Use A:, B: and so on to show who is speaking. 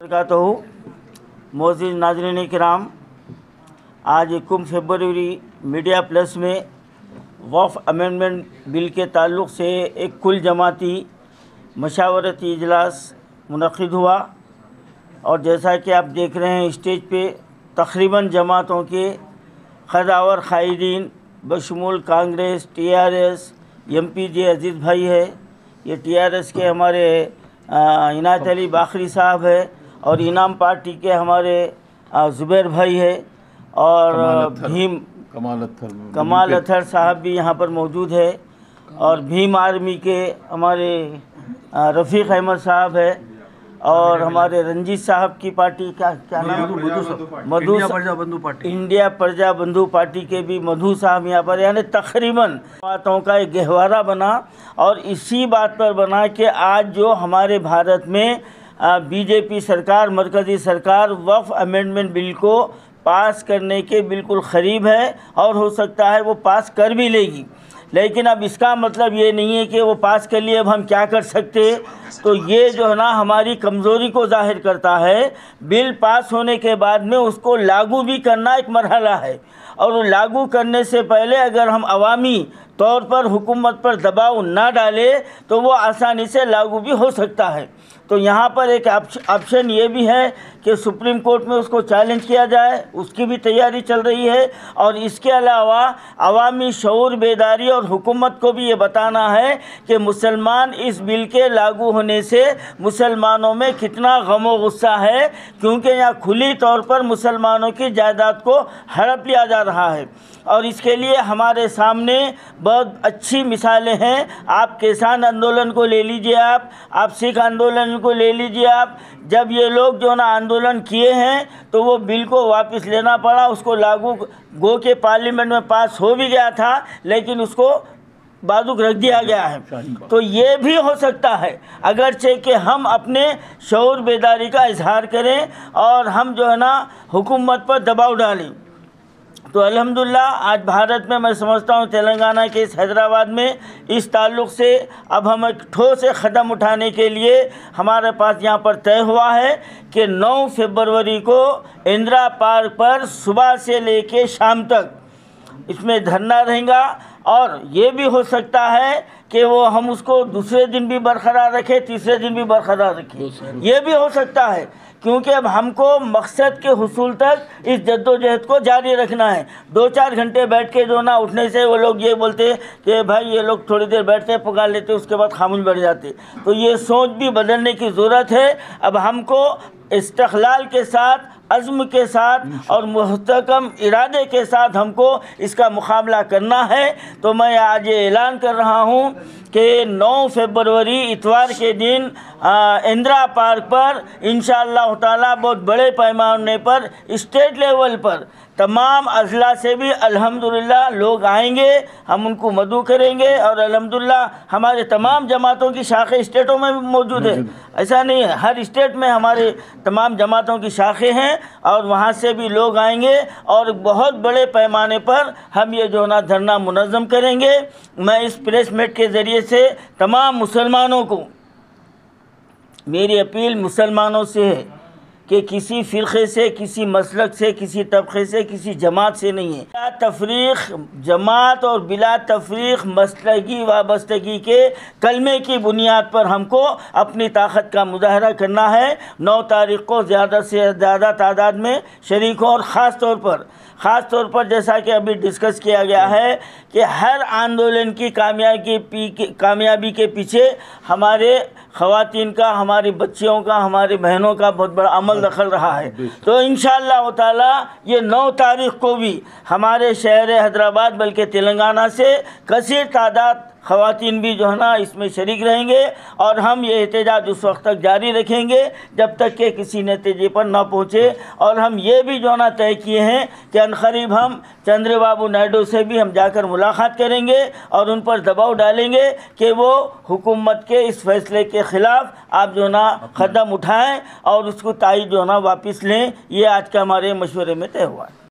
A: तो मोअज़्ज़िज़ नाज़रीन किराम, आज 21 फरवरी मीडिया प्लस में वक्फ़ अमेंडमेंट बिल के ताल्लुक़ से एक कुल जमाती मशावरती इजलास मुनक़िद हुआ और जैसा कि आप देख रहे हैं स्टेज पे तक़रीबन जमातों के ख़दावर क़ायदीन बशमूल कांग्रेस, TRS, MPJ अजीज़ भाई है, ये TRS के हमारे इनायत अली बाखरी साहब है और इनाम पार्टी के हमारे ज़ुबैर भाई है और भीम कमाल अत्थर साहब भी यहाँ पर मौजूद है और भीम आर्मी के हमारे रफ़ीक़ अहमद साहब है और हमारे रंजीत साहब की पार्टी क्या नाम, इंडिया प्रजा बंधु पार्टी के भी मधु साहब यहाँ पर, यानी तकरीबन बातों का एक गहवारा बना और इसी बात पर बना कि आज जो हमारे भारत में बीजेपी सरकार, मरकज़ी सरकार वक्फ़ अमेंडमेंट बिल को पास करने के बिल्कुल करीब है और हो सकता है वो पास कर भी लेगी, लेकिन अब इसका मतलब ये नहीं है कि वो पास कर लिए अब हम क्या कर सकते। तो ये जो है ना हमारी कमज़ोरी को ज़ाहिर करता है। बिल पास होने के बाद में उसको लागू भी करना एक मरहला है और लागू करने से पहले अगर हम अवामी तौर पर हुकूमत पर दबाव ना डालें तो वो आसानी से लागू भी हो सकता है। तो यहाँ पर एक ऑप्शन ये भी है कि सुप्रीम कोर्ट में उसको चैलेंज किया जाए, उसकी भी तैयारी चल रही है और इसके अलावा अवामी शऊर बेदारी और हुकूमत को भी ये बताना है कि मुसलमान इस बिल के लागू होने से मुसलमानों में कितना गम व गुस्सा है, क्योंकि यहाँ खुली तौर पर मुसलमानों की जायदाद को हड़प लिया जा रहा है और इसके लिए हमारे सामने बहुत अच्छी मिसालें हैं। आप किसान आंदोलन को ले लीजिए, आप सिख आंदोलन को ले लीजिए। आप जब ये लोग जो ना आंदोलन किए हैं तो वो बिल को वापस लेना पड़ा, उसको लागू गो के पार्लियामेंट में पास हो भी गया था लेकिन उसको बाजुक रख दिया गया है। तो ये भी हो सकता है अगरचे कि हम अपने शऊर बेदारी का इजहार करें और हम जो है ना हुकूमत पर दबाव डालें। तो अल्हम्दुलिल्लाह आज भारत में मैं समझता हूँ तेलंगाना के इस हैदराबाद में इस ताल्लुक़ से अब हम एक ठोस कदम उठाने के लिए हमारे पास यहाँ पर तय हुआ है कि 9 फरवरी को इंदिरा पार्क पर सुबह से लेके शाम तक इसमें धरना रहेगा और ये भी हो सकता है कि वो हम उसको दूसरे दिन भी बरकरार रखें, तीसरे दिन भी बरकरार रखें, ये भी हो सकता है, क्योंकि अब हमको मकसद के हुसूल तक इस जद्दोजहद को जारी रखना है। 2-4 घंटे बैठ के जो ना उठने से वो लोग ये बोलते कि भाई ये लोग थोड़ी देर बैठते पुकार लेते उसके बाद खामोश बैठ जाते। तो ये सोच भी बदलने की ज़रूरत है। अब हमको इस्तिक़लाल के साथ, अज़्म के साथ और मुस्तहकम इरादे के साथ हमको इसका मुकाबला करना है। तो मैं आज ये ऐलान कर रहा हूँ कि 9 फरवरी इतवार के दिन इंदिरा पार्क पर इंशाअल्लाह ताला बहुत बड़े पैमाने पर स्टेट लेवल पर तमाम अज़ला से भी अल्हम्दुलिल्लाह लोग आएंगे, हम उनको मदऊ करेंगे और अल्हम्दुलिल्लाह हमारे तमाम जमातों की शाखें स्टेटों में भी मौजूद है। ऐसा नहीं है, हर स्टेट में हमारे तमाम जमातों की शाखें हैं और वहाँ से भी लोग आएंगे और बहुत बड़े पैमाने पर हम ये जो ना धरना मुनज़्ज़म करेंगे। मैं इस प्रेस मीट के ज़रिए से तमाम मुसलमानों को, मेरी अपील मुसलमानों से है कि किसी फ़िरक़े से, किसी मसलक से, किसी तबक़े से, किसी जमात से नहीं है। बिला तफ़रीक़ जमात और बिला तफ़रीक़ मसलकी वाबस्तगी के कलमे की बुनियाद पर हमको अपनी ताकत का मुज़ाहरा करना है। 9 तारीख़ को ज़्यादा से ज़्यादा तादाद में शरीक हो और ख़ास तौर पर जैसा कि अभी डिस्कस किया गया है कि हर आंदोलन की कामयाबी के पीछे हमारे ख़वातीन का, हमारी बच्चियों का, हमारी बहनों का बहुत बड़ा अमल दखल रहा है। तो इंशाअल्लाह ताला ये 9 तारीख़ को भी हमारे शहर हैदराबाद बल्कि तेलंगाना से कसीर तादाद ख़वातीन भी जो है ना इसमें शरीक रहेंगे और हम ये एहतजाज उस वक्त तक जारी रखेंगे जब तक कि किसी नतीजे पर ना पहुँचे। और हम ये भी जो ना तय किए हैं कि अनक़रीब हम चंद्रबाबू नायडू से भी हम जाकर मुलाकात करेंगे और उन पर दबाव डालेंगे कि वो हुकूमत के इस फैसले के ख़िलाफ़ आप जो ना कदम उठाएँ और उसको तायीद जो ना वापस लें। ये आज का हमारे मशवरे में तय हुआ है।